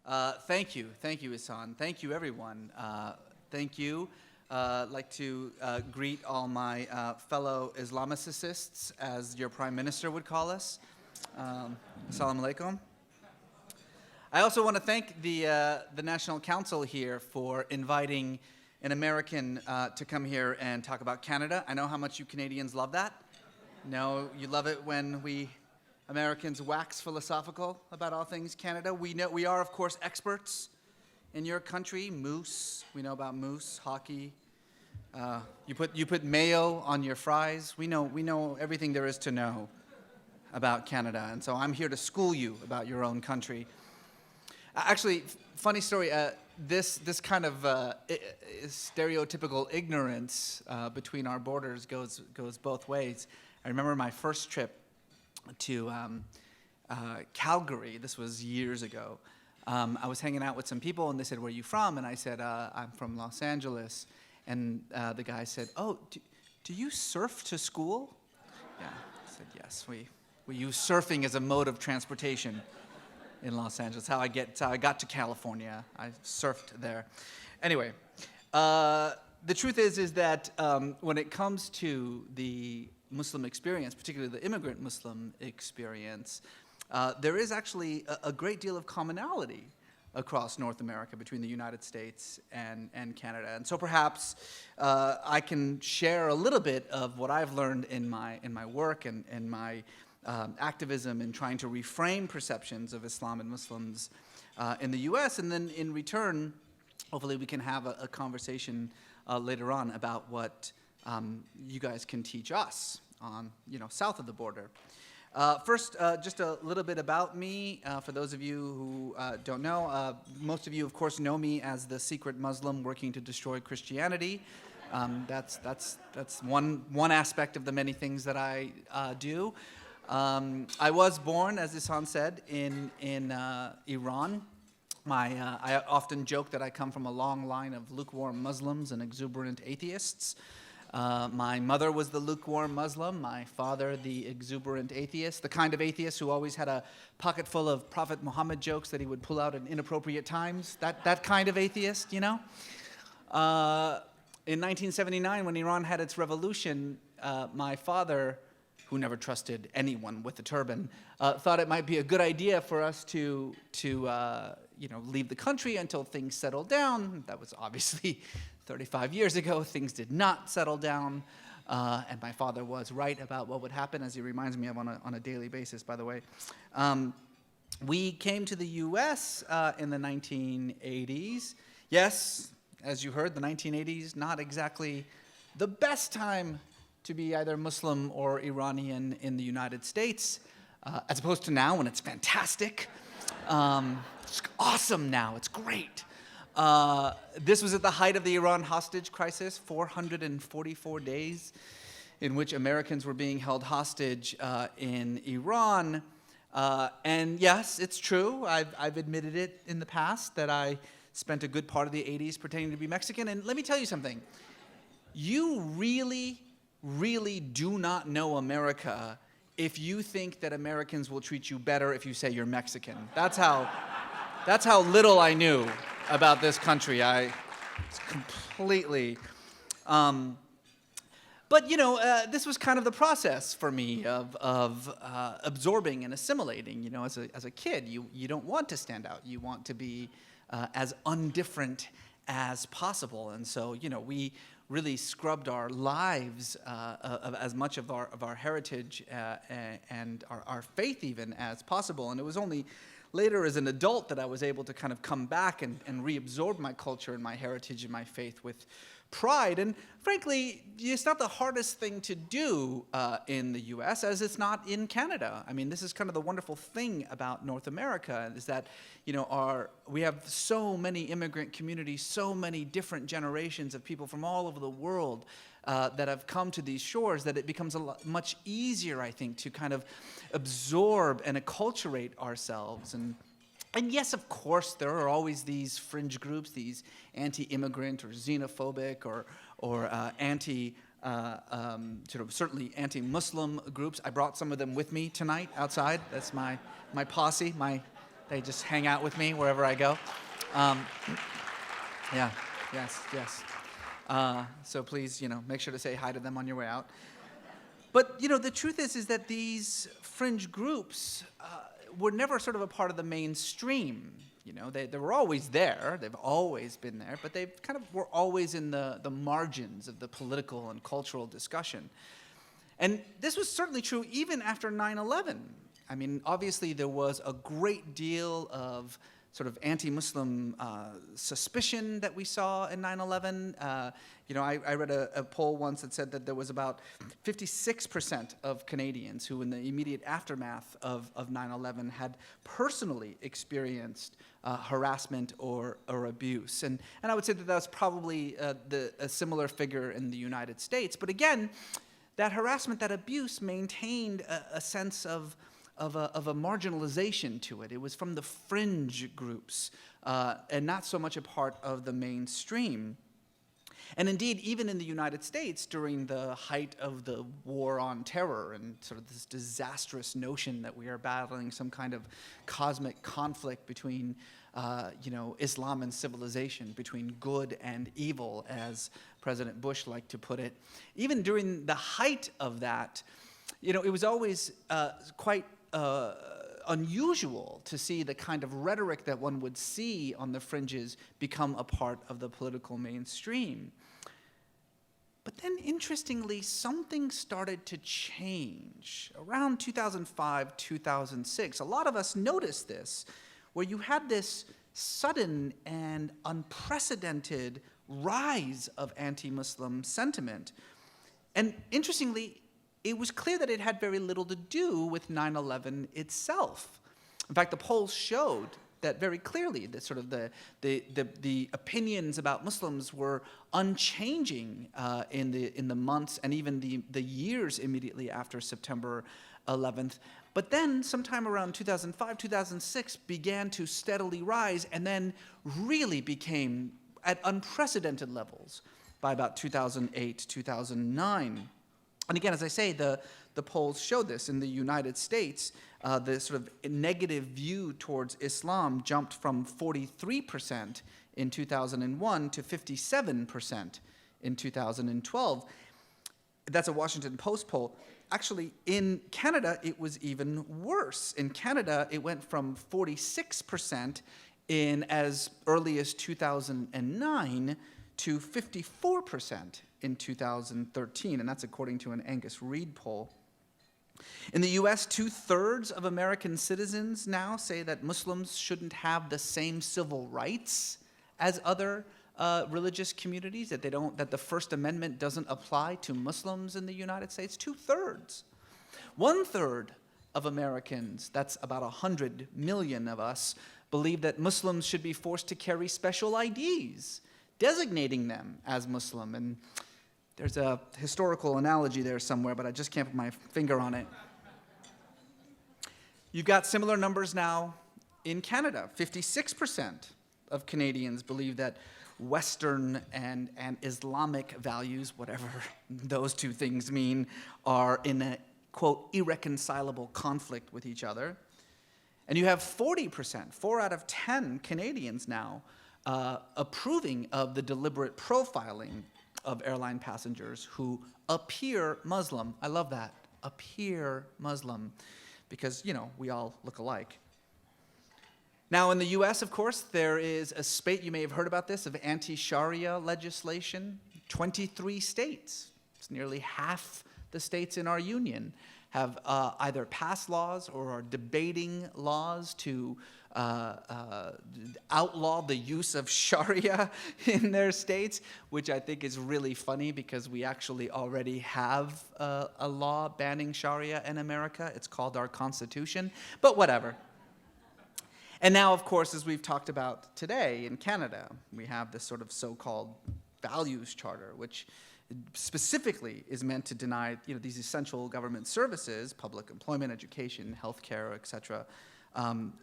Thank you, Isan. Thank you, everyone. Thank you. I'd like to greet all my fellow Islamicists, as your Prime Minister would call us. Assalamu alaikum. I also want to thank the National Council here for inviting an American to come here and talk about Canada. I know how much you Canadians love that. No, you love it when we Americans wax philosophical about all things Canada. We are, of course, experts in your country. Moose, we know about moose, hockey. You put mayo on your fries. We know everything there is to know about Canada, and so I'm here to school you about your own country. Actually, funny story. This kind of stereotypical ignorance between our borders goes both ways. I remember my first trip to Calgary. This was years ago. I was hanging out with some people, and they said, "Where are you from?" And I said, "I'm from Los Angeles." And the guy said, "Oh, do you surf to school?" Yeah, I said, "Yes, we use surfing as a mode of transportation in Los Angeles. How I got to California. I surfed there." Anyway, the truth is that when it comes to the Muslim experience, particularly the immigrant Muslim experience, there is actually a great deal of commonality across North America between the United States and Canada. And so perhaps I can share a little bit of what I've learned in my work and my activism in trying to reframe perceptions of Islam and Muslims in the U.S. And then in return, hopefully we can have a conversation later on about what you guys can teach us on, south of the border. First, just a little bit about me. For those of you who don't know, most of you, of course, know me as the secret Muslim working to destroy Christianity. That's one aspect of the many things that I do. I was born, as Isan said, in Iran. I often joke that I come from a long line of lukewarm Muslims and exuberant atheists. My mother was the lukewarm Muslim, my father the exuberant atheist, the kind of atheist who always had a pocket full of Prophet Muhammad jokes that he would pull out at inappropriate times, that kind of atheist, In 1979, when Iran had its revolution, my father, who never trusted anyone with a turban, thought it might be a good idea for us to leave the country until things settled down. That was obviously 35 years ago. Things did not settle down, and my father was right about what would happen, as he reminds me of on a daily basis, by the way. We came to the U.S. In the 1980s. Yes, as you heard, the 1980s, not exactly the best time to be either Muslim or Iranian in the United States, as opposed to now when it's fantastic. It's awesome now. It's great. This was at the height of the Iran hostage crisis, 444 days in which Americans were being held hostage in Iran. And yes, it's true. I've admitted it in the past that I spent a good part of the 80s pretending to be Mexican. And let me tell you something. You really do not know America if you think that Americans will treat you better if you say you're Mexican. That's how little I knew about this country. It's completely. But this was kind of the process for me of absorbing and assimilating. As a kid, you don't want to stand out. You want to be as undifferent as possible, and so we really scrubbed our lives of as much of our heritage and our faith even as possible. And it was only later as an adult that I was able to kind of come back and reabsorb my culture and my heritage and my faith with pride. And frankly, it's not the hardest thing to do in the U.S. as it's not in Canada. I mean, this is kind of the wonderful thing about North America is that, we have so many immigrant communities, so many different generations of people from all over the world that have come to these shores that it becomes much easier, I think, to kind of absorb and acculturate ourselves. And yes, of course, there are always these fringe groups, these anti-immigrant or xenophobic or certainly anti-Muslim groups. I brought some of them with me tonight outside. That's my posse, They just hang out with me wherever I go. Yeah, yes. So please, make sure to say hi to them on your way out. But, the truth is that these fringe groups were never sort of a part of the mainstream. They were always there. They've always been there, but they kind of were always in the margins of the political and cultural discussion. And this was certainly true even after 9/11. I mean, obviously there was a great deal of sort of anti-Muslim suspicion that we saw in 9/11. I read a poll once that said that there was about 56% of Canadians who, in the immediate aftermath of 9/11, had personally experienced harassment or abuse. And I would say that was probably a similar figure in the United States. But again, that harassment, that abuse maintained a sense of a marginalization to it. It was from the fringe groups and not so much a part of the mainstream. And indeed, even in the United States, during the height of the war on terror and sort of this disastrous notion that we are battling some kind of cosmic conflict between Islam and civilization, between good and evil, as President Bush liked to put it. Even during the height of that, it was always quite unusual to see the kind of rhetoric that one would see on the fringes become a part of the political mainstream. But then, interestingly, something started to change. Around 2005, 2006, a lot of us noticed this, where you had this sudden and unprecedented rise of anti-Muslim sentiment. And interestingly, it was clear that it had very little to do with 9/11 itself. In fact, the polls showed that very clearly, that sort of the opinions about Muslims were unchanging in the months and even the years immediately after September 11th. But then, sometime around 2005, 2006, began to steadily rise and then really became at unprecedented levels by about 2008, 2009. And again, as I say, the polls show this. In the United States, the sort of negative view towards Islam jumped from 43% in 2001 to 57% in 2012. That's a Washington Post poll. Actually, in Canada, it was even worse. In Canada, it went from 46% in as early as 2009 to 54% in 2013, and that's according to an Angus Reid poll. In the US, 2/3 of American citizens now say that Muslims shouldn't have the same civil rights as other religious communities, that the First Amendment doesn't apply to Muslims in the United States. 2/3. 1/3 of Americans, that's about 100 million of us, believe that Muslims should be forced to carry special IDs, designating them as Muslim. And there's a historical analogy there somewhere, but I just can't put my finger on it. You've got similar numbers now in Canada. 56% of Canadians believe that Western and Islamic values, whatever those two things mean, are in a, quote, irreconcilable conflict with each other. And you have 40%, 4 out of 10 Canadians now, approving of the deliberate profiling of airline passengers who appear Muslim. I love that, appear Muslim, because, we all look alike. Now, in the US, of course, there is a spate, you may have heard about this, of anti-Sharia legislation. 23 states, it's nearly half the states in our union, have either passed laws or are debating laws to outlaw the use of Sharia in their states, which I think is really funny because we actually already have a law banning Sharia in America. It's called our Constitution, but whatever. And now, of course, as we've talked about today in Canada, we have this sort of so-called values charter, which specifically is meant to deny these essential government services, public employment, education, healthcare, et cetera,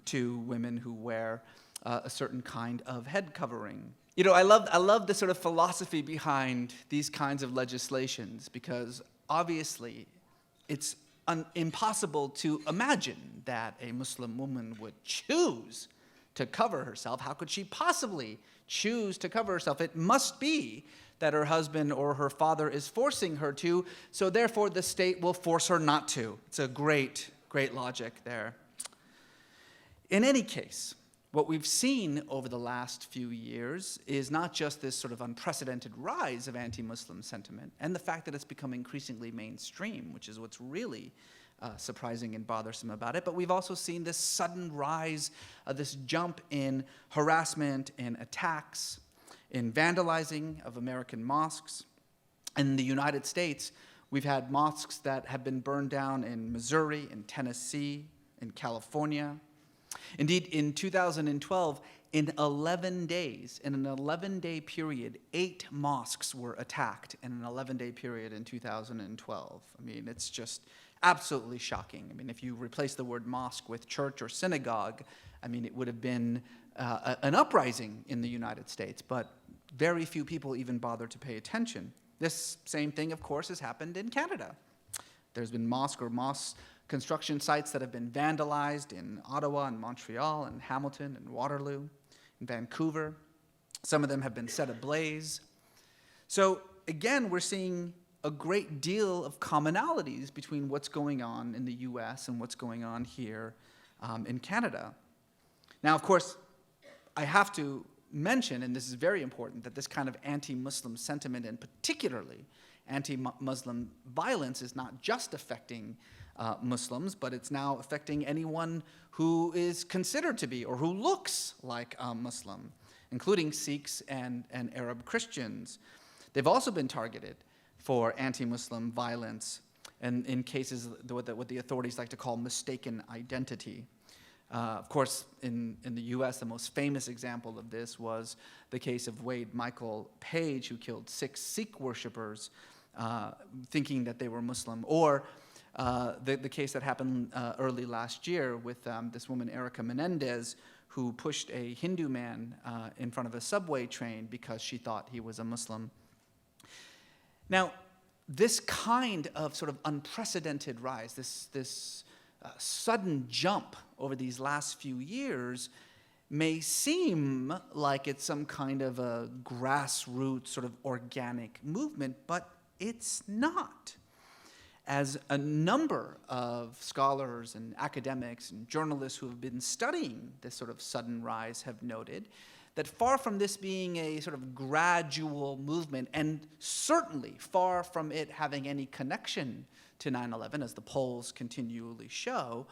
to women who wear a certain kind of head covering. I love the sort of philosophy behind these kinds of legislations, because obviously it's impossible to imagine that a Muslim woman would choose to cover herself. How could she possibly choose to cover herself? It must be that her husband or her father is forcing her to, so therefore the state will force her not to. It's a great, great logic there. In any case, what we've seen over the last few years is not just this sort of unprecedented rise of anti-Muslim sentiment and the fact that it's become increasingly mainstream, which is what's really surprising and bothersome about it, but we've also seen this sudden rise, this jump in harassment, in attacks, in vandalizing of American mosques. In the United States, we've had mosques that have been burned down in Missouri, in Tennessee, in California. Indeed, in 2012, in 11 days, in an 11-day period, 8 mosques were attacked in an 11-day period in 2012. I mean, it's just absolutely shocking. I mean, if you replace the word mosque with church or synagogue, I mean, it would have been an uprising in the United States, but very few people even bother to pay attention. This same thing, of course, has happened in Canada. There's been mosque construction sites that have been vandalized in Ottawa and Montreal and Hamilton and Waterloo and Vancouver. Some of them have been set ablaze. So again, we're seeing a great deal of commonalities between what's going on in the US and what's going on here in Canada. Now, of course, I have to mention, and this is very important, that this kind of anti-Muslim sentiment and particularly anti-Muslim violence is not just affecting Muslims, but it's now affecting anyone who is considered to be or who looks like a Muslim, including Sikhs and Arab Christians. They've also been targeted for anti-Muslim violence and in cases what the authorities like to call mistaken identity. Of course, in the US, the most famous example of this was the case of Wade Michael Page, who killed 6 Sikh worshippers thinking that they were Muslim, or the case that happened early last year with this woman, Erica Menendez, who pushed a Hindu man in front of a subway train because she thought he was a Muslim. Now, this kind of sort of unprecedented rise, this sudden jump over these last few years may seem like it's some kind of a grassroots sort of organic movement, but it's not. As a number of scholars and academics and journalists who have been studying this sort of sudden rise have noted, that far from this being a sort of gradual movement, and certainly far from it having any connection to 9/11, as the polls continually show,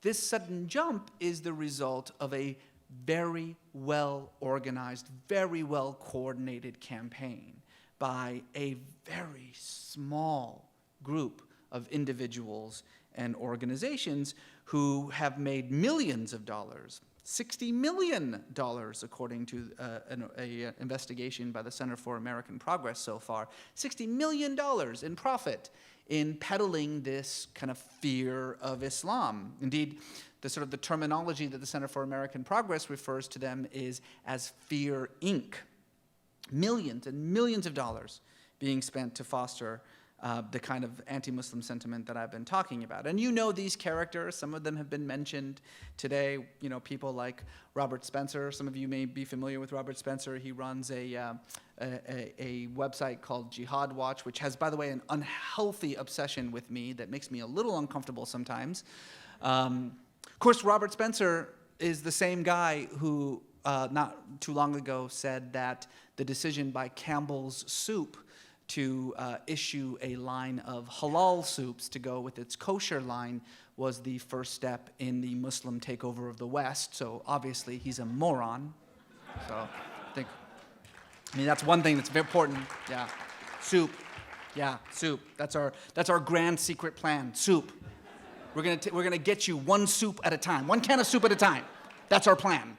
this sudden jump is the result of a very well-organized, very well-coordinated campaign by a very small group of individuals and organizations who have made millions of dollars, $60 million according to an investigation by the Center for American Progress so far, $60 million in profit in peddling this kind of fear of Islam. Indeed, the terminology that the Center for American Progress refers to them is as Fear Inc. Millions and millions of dollars being spent to foster the kind of anti-Muslim sentiment that I've been talking about. And you know these characters. Some of them have been mentioned today. You know, people like Robert Spencer. Some of you may be familiar with Robert Spencer. He runs a website called Jihad Watch, which has, by the way, an unhealthy obsession with me that makes me a little uncomfortable sometimes. Of course, Robert Spencer is the same guy who not too long ago said that the decision by Campbell's Soup to issue a line of halal soups to go with its kosher line was the first step in the Muslim takeover of the West. So obviously he's a moron. So I mean, that's one thing that's very important. Yeah, soup. Yeah, soup. That's our grand secret plan. Soup. We're gonna get you one soup at a time, one can of soup at a time. That's our plan.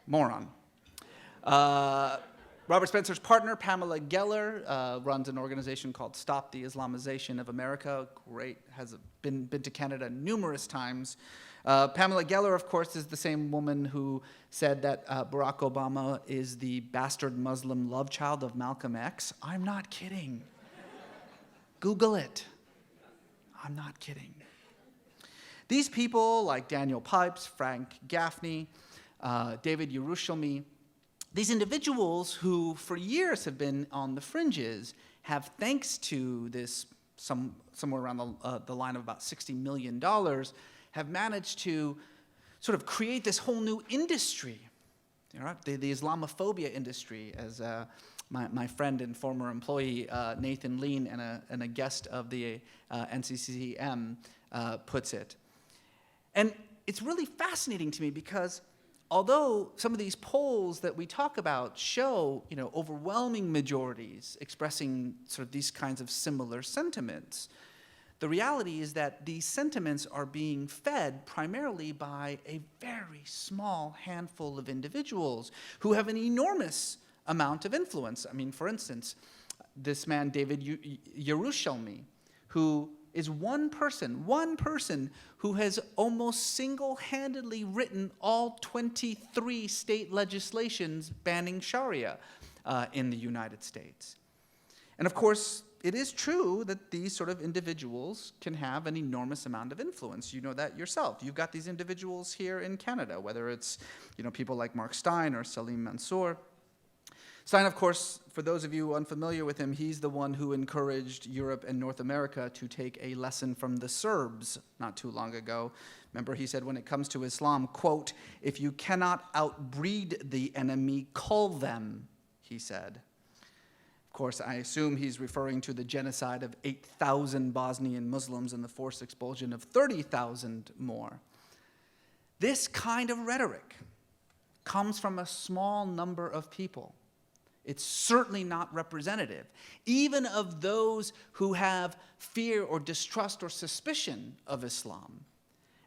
Moron. Robert Spencer's partner, Pamela Geller, runs an organization called Stop the Islamization of America. Great, has been to Canada numerous times. Pamela Geller, of course, is the same woman who said that Barack Obama is the bastard Muslim love child of Malcolm X. I'm not kidding. Google it. I'm not kidding. These people, like Daniel Pipes, Frank Gaffney, David Yerushalmi, these individuals who for years have been on the fringes have, thanks to this somewhere around the line of about $60 million, have managed to sort of create this whole new industry, the Islamophobia industry, as my friend and former employee Nathan Lean and a guest of the NCCM puts it. And it's really fascinating to me because although some of these polls that we talk about show, overwhelming majorities expressing sort of these kinds of similar sentiments, the reality is that these sentiments are being fed primarily by a very small handful of individuals who have an enormous amount of influence. I mean, for instance, this man, David Yerushalmi, who is one person who has almost single-handedly written all 23 state legislations banning Sharia in the United States. And of course, it is true that these sort of individuals can have an enormous amount of influence. You know that yourself. You've got these individuals here in Canada, whether it's people like Mark Steyn or Salim Mansour. Steyn, of course, for those of you unfamiliar with him, he's the one who encouraged Europe and North America to take a lesson from the Serbs not too long ago. Remember, he said when it comes to Islam, quote, "If you cannot outbreed the enemy, cull them," he said. Of course, I assume he's referring to the genocide of 8,000 Bosnian Muslims and the forced expulsion of 30,000 more. This kind of rhetoric comes from a small number of people. It's certainly not representative, even of those who have fear or distrust or suspicion of Islam.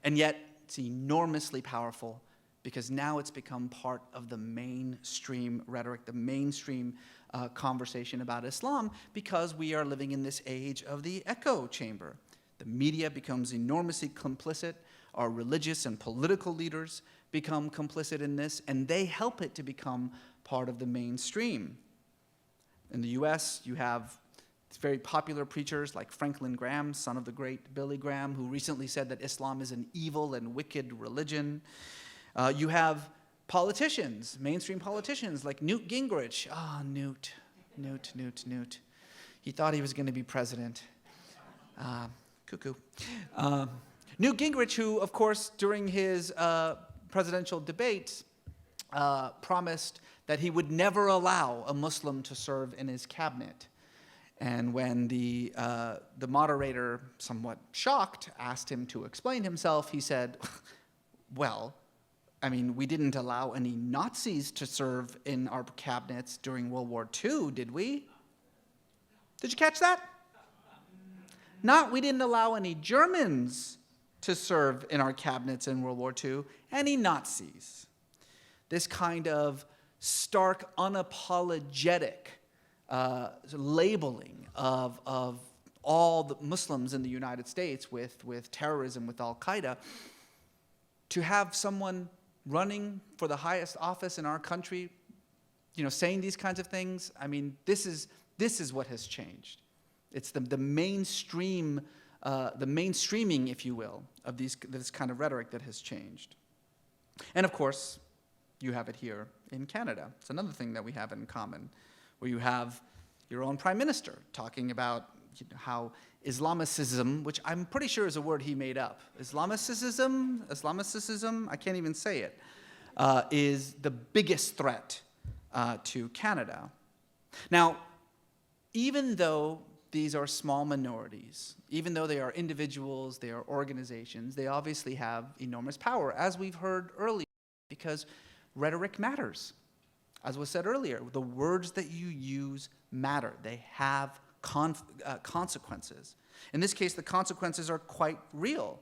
And yet, it's enormously powerful because now it's become part of the mainstream rhetoric, the mainstream conversation about Islam, because we are living in this age of the echo chamber. The media becomes enormously complicit. Our religious and political leaders become complicit in this, and they help it to become part of the mainstream. In the US, you have very popular preachers like Franklin Graham, son of the great Billy Graham, who recently said that Islam is an evil and wicked religion. You have politicians, mainstream politicians like Newt Gingrich. Newt. He thought he was going to be president. Cuckoo. Newt Gingrich, who, of course, during his presidential debate, promised that he would never allow a Muslim to serve in his cabinet. And when the moderator, somewhat shocked, asked him to explain himself, he said, well, I mean, we didn't allow any Nazis to serve in our cabinets during World War II, did we? Did you catch that? We didn't allow any Germans to serve in our cabinets in World War II, any Nazis. This kind of stark, unapologetic labeling of all the Muslims in the United States with terrorism, with Al-Qaeda, to have someone running for the highest office in our country, saying these kinds of things, I mean, this is what has changed. It's the mainstreaming, if you will, of this kind of rhetoric that has changed. And of course, you have it here in Canada. It's another thing that we have in common, where you have your own prime minister talking about how Islamicism, which I'm pretty sure is a word he made up, Islamicism, I can't even say it, is the biggest threat to Canada. Now, even though these are small minorities, even though they are individuals, they are organizations, they obviously have enormous power, as we've heard earlier, because rhetoric matters. As was said earlier, the words that you use matter. They have consequences. In this case, the consequences are quite real.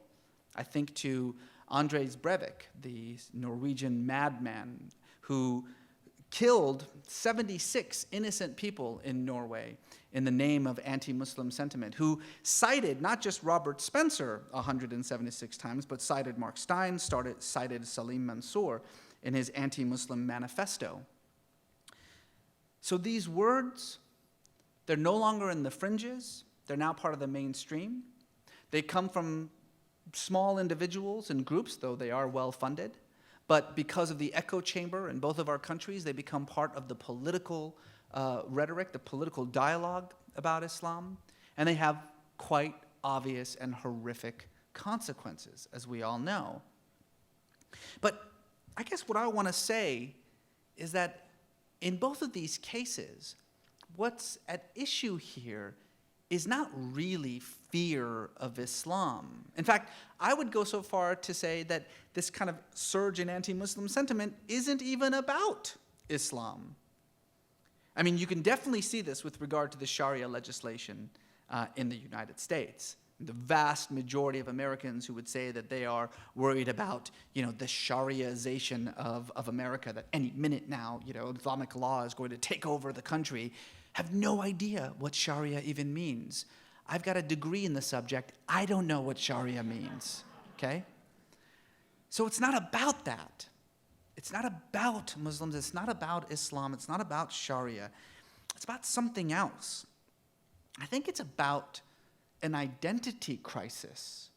I think to Anders Breivik, the Norwegian madman who killed 76 innocent people in Norway in the name of anti-Muslim sentiment, who cited not just Robert Spencer 176 times, but cited Mark Steyn, cited Salim Mansour in his anti-Muslim manifesto. So these words, they're no longer in the fringes. They're now part of the mainstream. They come from small individuals and groups, though they are well-funded. But because of the echo chamber in both of our countries, they become part of the political rhetoric, the political dialogue about Islam. And they have quite obvious and horrific consequences, as we all know. But I guess what I want to say is that in both of these cases, what's at issue here is not really fear of Islam. In fact, I would go so far to say that this kind of surge in anti-Muslim sentiment isn't even about Islam. I mean, you can definitely see this with regard to the Sharia legislation in the United States. The vast majority of Americans who would say that they are worried about, the Shariaization of America, that any minute now, Islamic law is going to take over the country, have no idea what Sharia even means. I've got a degree in the subject. I don't know what Sharia means, okay? So it's not about that. It's not about Muslims. It's not about Islam. It's not about Sharia. It's about something else. I think it's about an identity crisis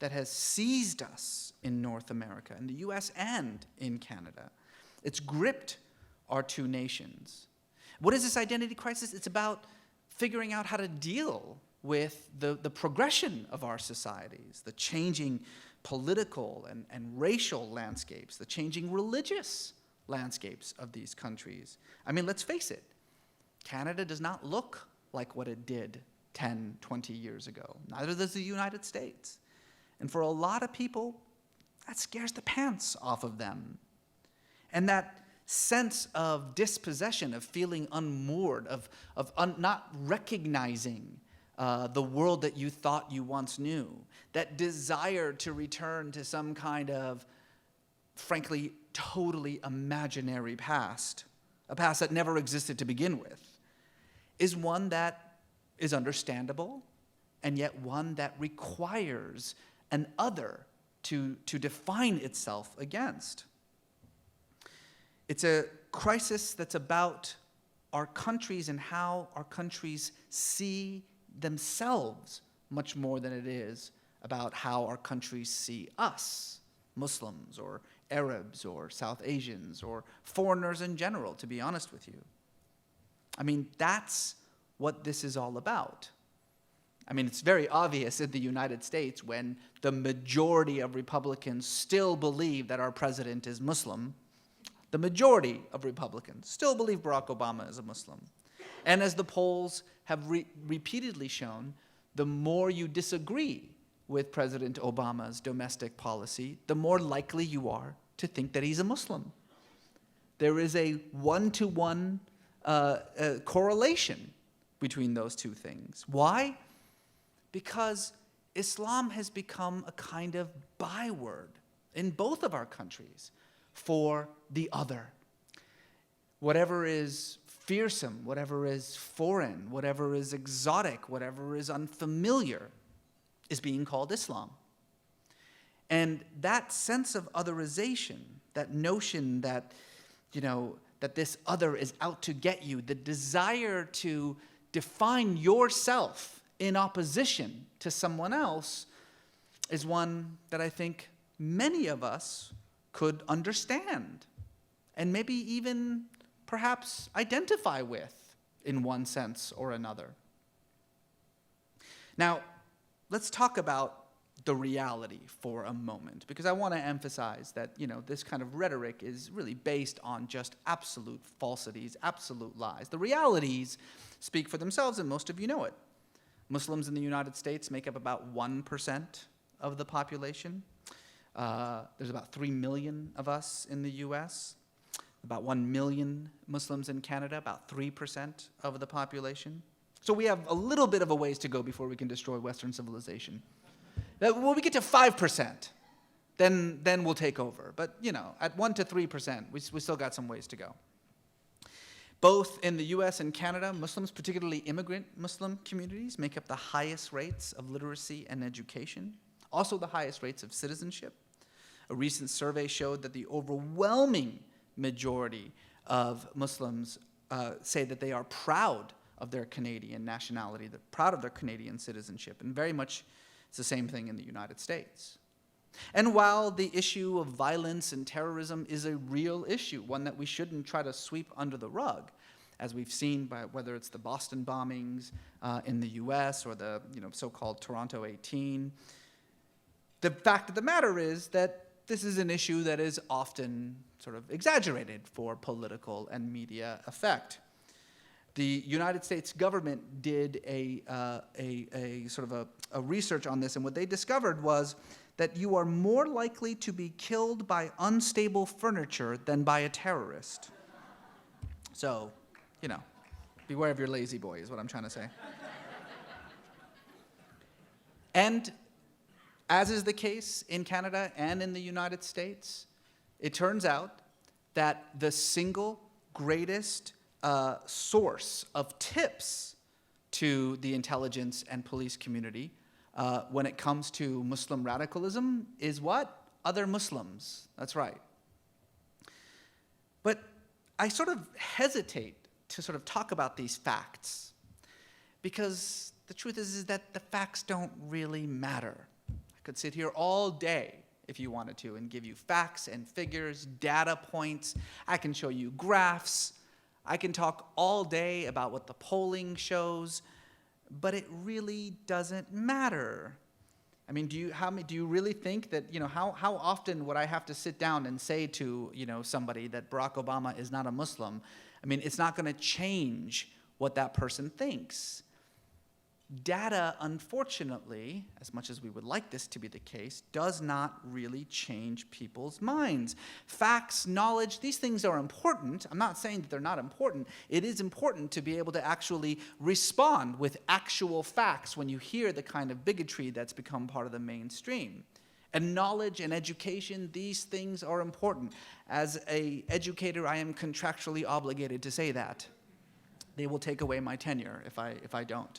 that has seized us in North America, in the US and in Canada. It's gripped our two nations. What is this identity crisis? It's about figuring out how to deal with the progression of our societies, the changing political and racial landscapes, the changing religious landscapes of these countries. I mean, let's face it, Canada does not look like what it did 10, 20 years ago. Neither does the United States. And for a lot of people, that scares the pants off of them. And that sense of dispossession, of feeling unmoored, of not recognizing the world that you thought you once knew, that desire to return to some kind of, frankly, totally imaginary past, a past that never existed to begin with, is one that is understandable, and yet one that requires an other to define itself against. It's a crisis that's about our countries and how our countries see themselves much more than it is about how our countries see us, Muslims or Arabs or South Asians or foreigners in general, to be honest with you. I mean, that's what this is all about. I mean, it's very obvious in the United States when the majority of Republicans still believe that our president is Muslim. The majority of Republicans still believe Barack Obama is a Muslim. And as the polls have repeatedly shown, the more you disagree with President Obama's domestic policy, the more likely you are to think that he's a Muslim. There is a one-to-one correlation between those two things. Why? Because Islam has become a kind of byword in both of our countries for the other. Whatever is fearsome, whatever is foreign, whatever is exotic, whatever is unfamiliar is being called Islam. And that sense of otherization, that notion that, that this other is out to get you, the desire to define yourself in opposition to someone else, is one that I think many of us could understand and maybe even perhaps identify with in one sense or another. Now, let's talk about the reality for a moment, because I want to emphasize that, this kind of rhetoric is really based on just absolute falsities, absolute lies. The realities speak for themselves, and most of you know it. Muslims in the United States make up about 1% of the population. There's about 3 million of us in the US. About 1 million Muslims in Canada, about 3% of the population. So we have a little bit of a ways to go before we can destroy Western civilization. When we get to 5%, then we'll take over. But, at 1 to 3%, we still got some ways to go. Both in the US and Canada, Muslims, particularly immigrant Muslim communities, make up the highest rates of literacy and education, also the highest rates of citizenship. A recent survey showed that the overwhelming majority of Muslims say that they are proud of their Canadian nationality, they're proud of their Canadian citizenship, and very much It's the same thing in the United States. And while the issue of violence and terrorism is a real issue, one that we shouldn't try to sweep under the rug, as we've seen by whether it's the Boston bombings in the US or the so-called Toronto 18, the fact of the matter is that this is an issue that is often sort of exaggerated for political and media effect. The United States government did a research on this, and what they discovered was that you are more likely to be killed by unstable furniture than by a terrorist. So, beware of your lazy boy is what I'm trying to say. And as is the case in Canada and in the United States, it turns out that the single greatest source of tips to the intelligence and police community when it comes to Muslim radicalism is what? Other Muslims. That's right. But I sort of hesitate to sort of talk about these facts because the truth is that the facts don't really matter. I could sit here all day if you wanted to and give you facts and figures, data points. I can show you graphs. I can talk all day about what the polling shows, but it really doesn't matter. I mean, do you really think that, how often would I have to sit down and say to, somebody that Barack Obama is not a Muslim? I mean, it's not going to change what that person thinks. Data, unfortunately, as much as we would like this to be the case, does not really change people's minds. Facts, knowledge, these things are important. I'm not saying that they're not important. It is important to be able to actually respond with actual facts when you hear the kind of bigotry that's become part of the mainstream. And knowledge and education, these things are important. As an educator, I am contractually obligated to say that. They will take away my tenure if I don't.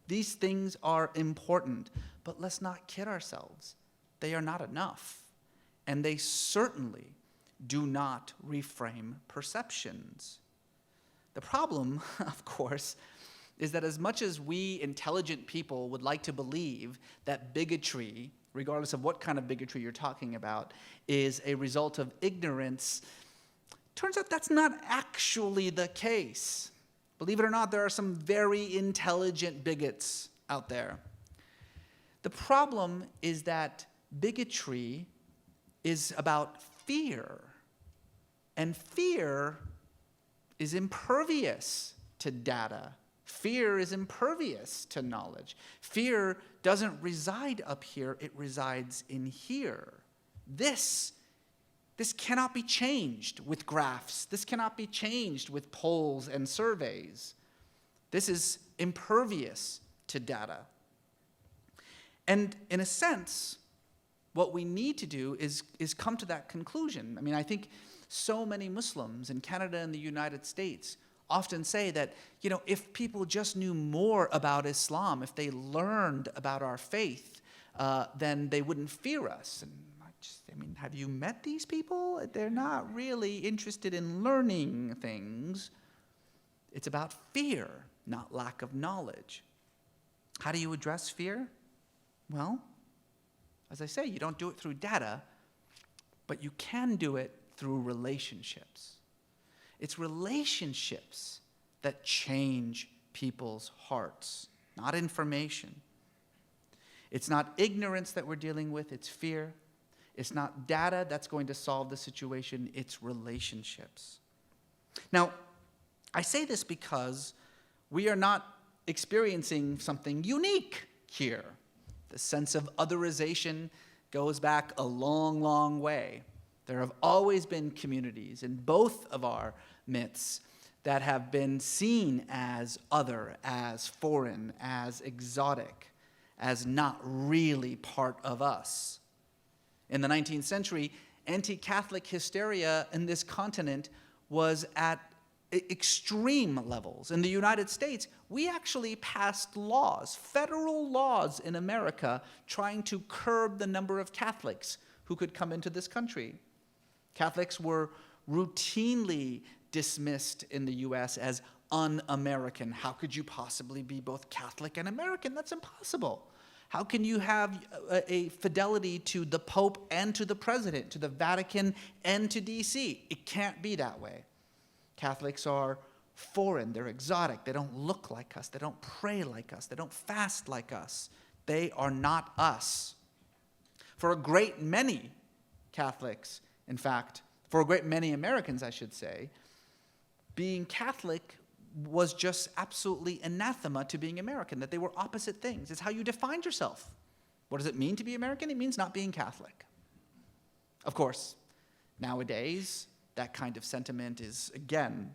These things are important, but let's not kid ourselves. They are not enough, and they certainly do not reframe perceptions. The problem, of course, is that as much as we intelligent people would like to believe that bigotry, regardless of what kind of bigotry you're talking about, is a result of ignorance, turns out that's not actually the case. Believe it or not, there are some very intelligent bigots out there. The problem is that bigotry is about fear, and fear is impervious to data. Fear is impervious to knowledge. Fear doesn't reside up here, it resides in here. This cannot be changed with graphs. This cannot be changed with polls and surveys. This is impervious to data. And in a sense, what we need to do is come to that conclusion. I mean, I think so many Muslims in Canada and the United States often say that, if people just knew more about Islam, if they learned about our faith, then they wouldn't fear us. And have you met these people? They're not really interested in learning things. It's about fear, not lack of knowledge. How do you address fear? Well, as I say, you don't do it through data, but you can do it through relationships. It's relationships that change people's hearts, not information. It's not ignorance that we're dealing with, it's fear. It's not data that's going to solve the situation, it's relationships. Now, I say this because we are not experiencing something unique here. The sense of otherization goes back a long, long way. There have always been communities in both of our myths that have been seen as other, as foreign, as exotic, as not really part of us. In the 19th century, anti-Catholic hysteria in this continent was at extreme levels. In the United States, we actually passed laws, federal laws in America, trying to curb the number of Catholics who could come into this country. Catholics were routinely dismissed in the US as un-American. How could you possibly be both Catholic and American? That's impossible. How can you have a fidelity to the Pope and to the President, to the Vatican and to D.C.? It can't be that way. Catholics are foreign, they're exotic, they don't look like us, they don't pray like us, they don't fast like us. They are not us. For a great many Catholics, in fact, for a great many Americans, I should say, being Catholic was just absolutely anathema to being American, that they were opposite things. It's how you defined yourself. What does it mean to be American? It means not being Catholic. Of course, nowadays, that kind of sentiment is, again,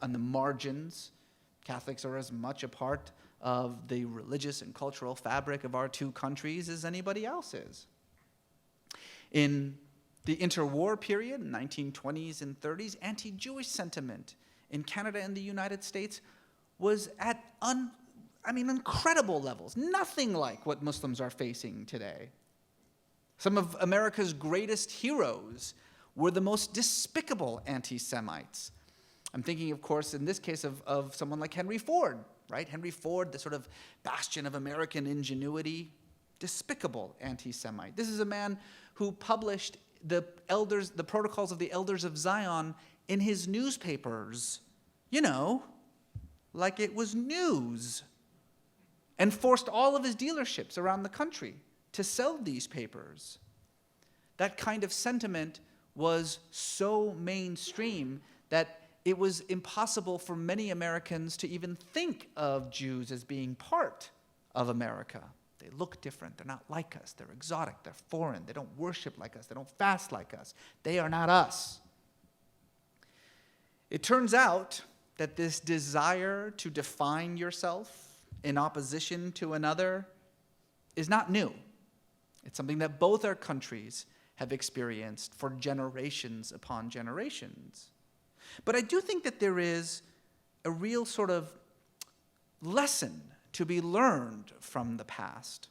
on the margins. Catholics are as much a part of the religious and cultural fabric of our two countries as anybody else is. In the interwar period, 1920s and 30s, anti-Jewish sentiment in Canada and the United States was at incredible levels, nothing like what Muslims are facing today. Some of America's greatest heroes were the most despicable anti-Semites. I'm thinking, of course, in this case of someone like Henry Ford, right? Henry Ford, the sort of bastion of American ingenuity, despicable anti-Semite. This is a man who published the protocols of the Elders of Zion in his newspapers, like it was news, and forced all of his dealerships around the country to sell these papers. That kind of sentiment was so mainstream that it was impossible for many Americans to even think of Jews as being part of America. They look different. They're not like us. They're exotic. They're foreign. They don't worship like us. They don't fast like us. They are not us. It turns out that this desire to define yourself in opposition to another is not new. It's something that both our countries have experienced for generations upon generations. But I do think that there is a real sort of lesson to be learned from the past.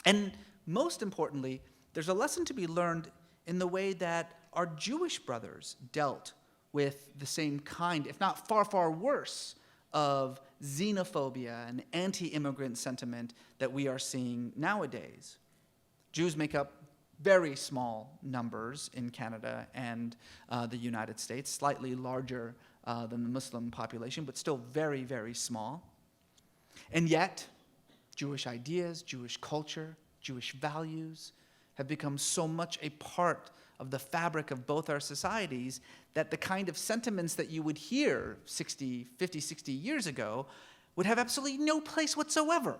And most importantly, there's a lesson to be learned in the way that our Jewish brothers dealt with the same kind, if not far, far worse, of xenophobia and anti-immigrant sentiment that we are seeing nowadays. Jews make up very small numbers in Canada and the United States, slightly larger than the Muslim population, but still very, very small. And yet, Jewish ideas, Jewish culture, Jewish values have become so much a part of the fabric of both our societies that the kind of sentiments that you would hear 50, 60 years ago would have absolutely no place whatsoever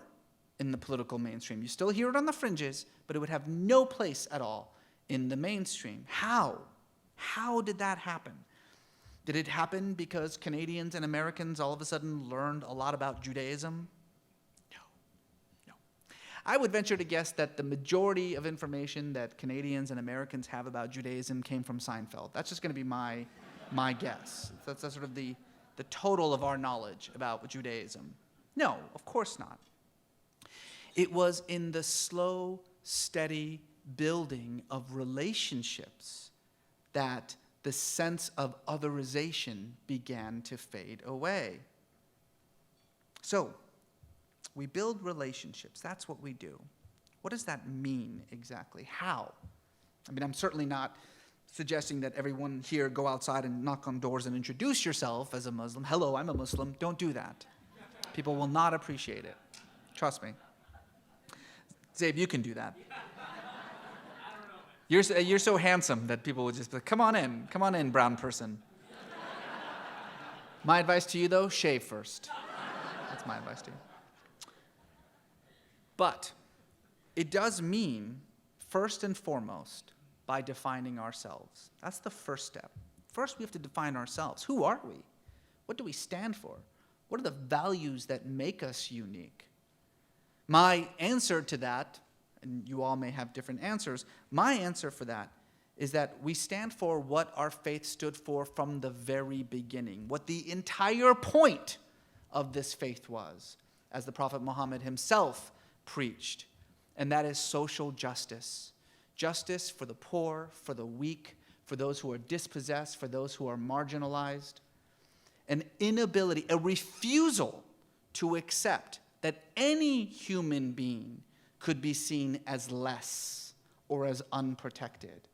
in the political mainstream. You still hear it on the fringes, but it would have no place at all in the mainstream. How? How did that happen? Did it happen because Canadians and Americans all of a sudden learned a lot about Judaism? No. I would venture to guess that the majority of information that Canadians and Americans have about Judaism came from Seinfeld. That's just going to be my guess. That's sort of the total of our knowledge about Judaism. No, of course not. It was in the slow, steady building of relationships that the sense of otherization began to fade away. So, we build relationships. That's what we do. What does that mean exactly? How? I mean, I'm certainly not suggesting that everyone here go outside and knock on doors and introduce yourself as a Muslim. Hello, I'm a Muslim. Don't do that. People will not appreciate it. Trust me. Zabe, you can do that. You're so handsome that people would just be like, come on in, brown person. My advice to you, though, shave first. That's my advice to you. But it does mean, first and foremost, by defining ourselves. That's the first step. First, we have to define ourselves. Who are we? What do we stand for? What are the values that make us unique? My answer to that, and you all may have different answers, my answer for that is that we stand for what our faith stood for from the very beginning, what the entire point of this faith was, as the Prophet Muhammad himself preached, and that is social justice. Justice for the poor, for the weak, for those who are dispossessed, for those who are marginalized. An inability, a refusal to accept that any human being could be seen as less or as unprotected,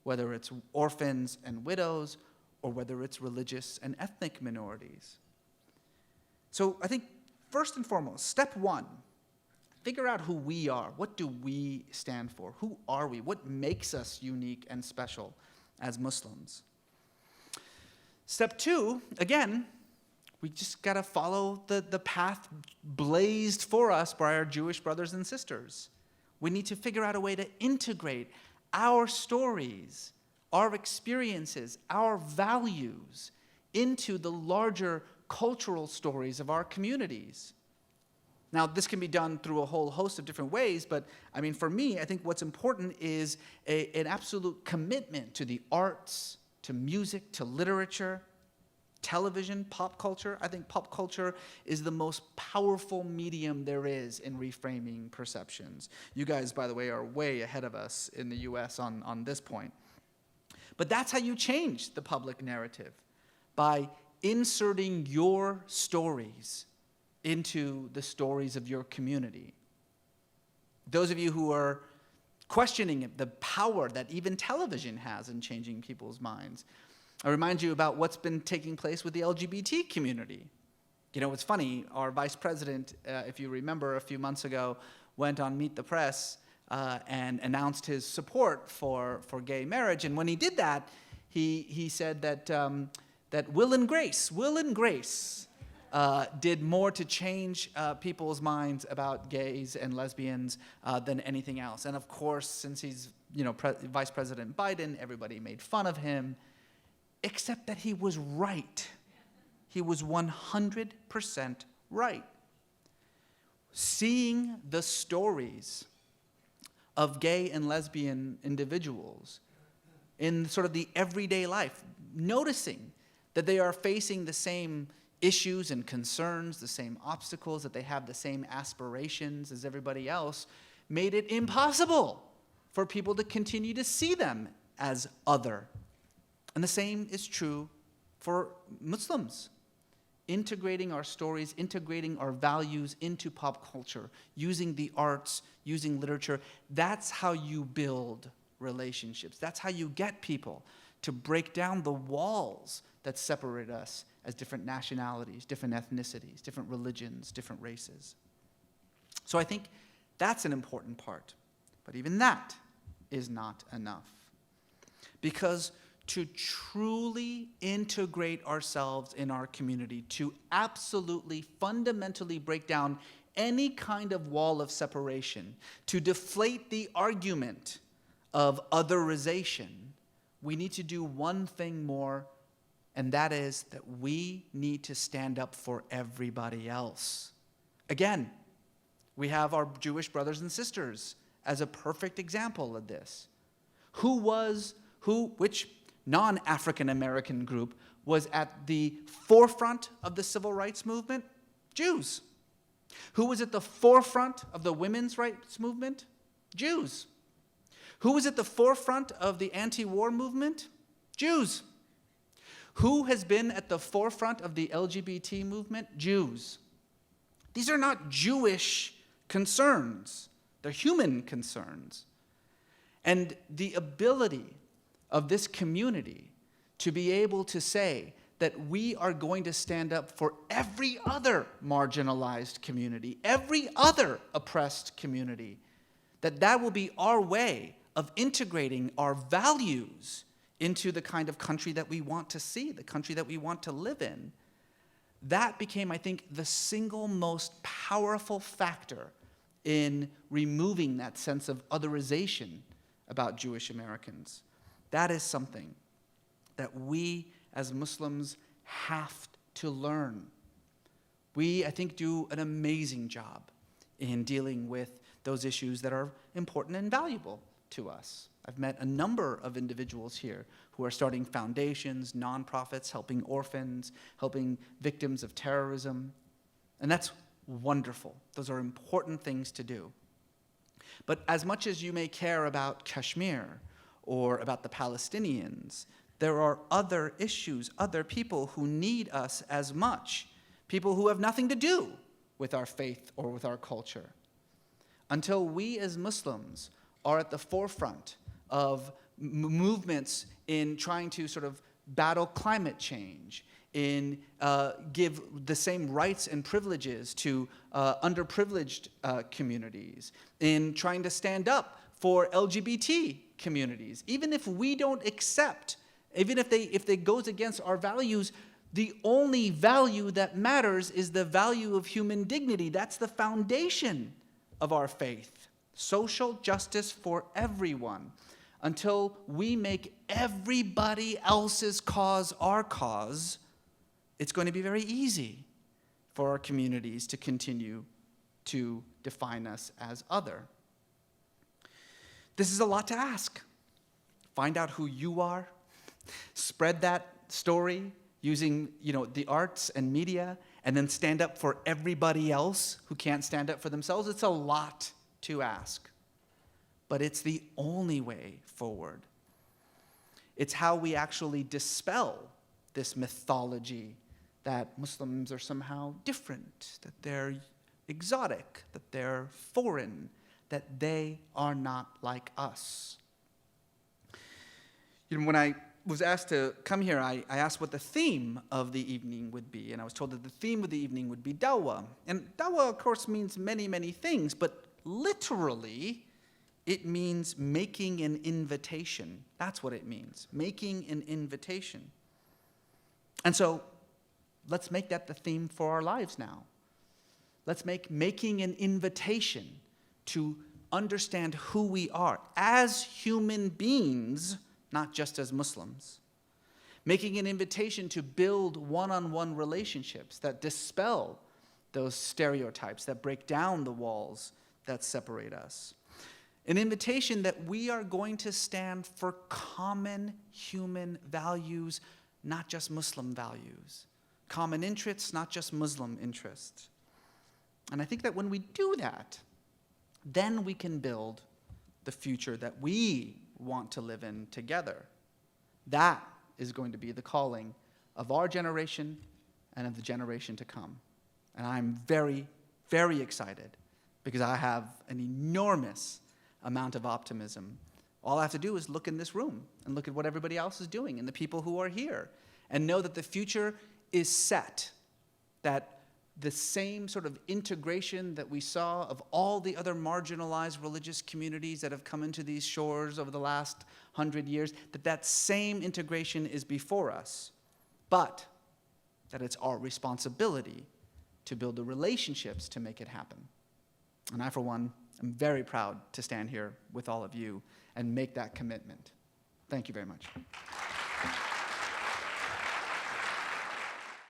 whether it's orphans and widows or whether it's religious and ethnic minorities. So I think first and foremost, step one, figure out who we are. What do we stand for? Who are we? What makes us unique and special as Muslims? Step two, again, we just got to follow the path blazed for us by our Jewish brothers and sisters. We need to figure out a way to integrate our stories, our experiences, our values into the larger cultural stories of our communities. Now, this can be done through a whole host of different ways, but I mean, for me, I think what's important is an absolute commitment to the arts, to music, to literature, television, pop culture. I think pop culture is the most powerful medium there is in reframing perceptions. You guys, by the way, are way ahead of us in the US on this point. But that's how you change the public narrative, by inserting your stories into the stories of your community. Those of you who are questioning the power that even television has in changing people's minds, I remind you about what's been taking place with the LGBT community. You know, it's funny, our vice president, if you remember a few months ago, went on Meet the Press and announced his support for gay marriage. And when he did that, he said that Will and Grace did more to change people's minds about gays and lesbians than anything else. And of course, since he's Vice President Biden, everybody made fun of him, except that he was right. He was 100% right. Seeing the stories of gay and lesbian individuals in sort of the everyday life, noticing that they are facing the same issues and concerns, the same obstacles, that they have the same aspirations as everybody else, made it impossible for people to continue to see them as other. And the same is true for Muslims. Integrating our stories, integrating our values into pop culture, using the arts, using literature, that's how you build relationships. That's how you get people to break down the walls that separate us as different nationalities, different ethnicities, different religions, different races. So I think that's an important part. But even that is not enough. Because to truly integrate ourselves in our community, to absolutely, fundamentally break down any kind of wall of separation, to deflate the argument of otherization, we need to do one thing more, and that is that we need to stand up for everybody else. Again, we have our Jewish brothers and sisters as a perfect example of this. Which non-African American group was at the forefront of the civil rights movement? Jews. Who was at the forefront of the women's rights movement? Jews. Who was at the forefront of the anti-war movement? Jews. Who has been at the forefront of the LGBT movement? Jews. These are not Jewish concerns. They're human concerns. And the ability of this community to be able to say that we are going to stand up for every other marginalized community, every other oppressed community, that will be our way of integrating our values into the kind of country that we want to see, the country that we want to live in. That became, I think, the single most powerful factor in removing that sense of otherization about Jewish Americans. That is something that we as Muslims have to learn. We, I think, do an amazing job in dealing with those issues that are important and valuable to us. I've met a number of individuals here who are starting foundations, nonprofits, helping orphans, helping victims of terrorism. And that's wonderful. Those are important things to do. But as much as you may care about Kashmir or about the Palestinians, there are other issues, other people who need us as much, people who have nothing to do with our faith or with our culture. Until we as Muslims are at the forefront of movements in trying to sort of battle climate change, in give the same rights and privileges to underprivileged communities, in trying to stand up for LGBT communities. Even if we don't accept, even if they goes against our values, the only value that matters is the value of human dignity. That's the foundation of our faith. Social justice for everyone. Until we make everybody else's cause our cause, it's going to be very easy for our communities to continue to define us as other. This is a lot to ask. Find out who you are, spread that story using, the arts and media, and then stand up for everybody else who can't stand up for themselves. It's a lot to ask, but it's the only way forward. It's how we actually dispel this mythology that Muslims are somehow different, that they're exotic, that they're foreign, that they are not like us. When I was asked to come here, I asked what the theme of the evening would be, and I was told that the theme of the evening would be dawah. And dawah, of course, means many, many things, but literally, it means making an invitation. That's what it means, making an invitation. And so, let's make that the theme for our lives now. Let's make making an invitation to understand who we are as human beings, not just as Muslims. Making an invitation to build one-on-one relationships that dispel those stereotypes, that break down the walls that separate us. An invitation that we are going to stand for common human values, not just Muslim values. Common interests, not just Muslim interests. And I think that when we do that, then we can build the future that we want to live in together. That is going to be the calling of our generation and of the generation to come. And I'm very, very excited because I have an enormous amount of optimism. All I have to do is look in this room and look at what everybody else is doing and the people who are here and know that the future is set, that the same sort of integration that we saw of all the other marginalized religious communities that have come into these shores over the last 100 years, that same integration is before us, but that it's our responsibility to build the relationships to make it happen. And I, for one, am very proud to stand here with all of you and make that commitment. Thank you very much.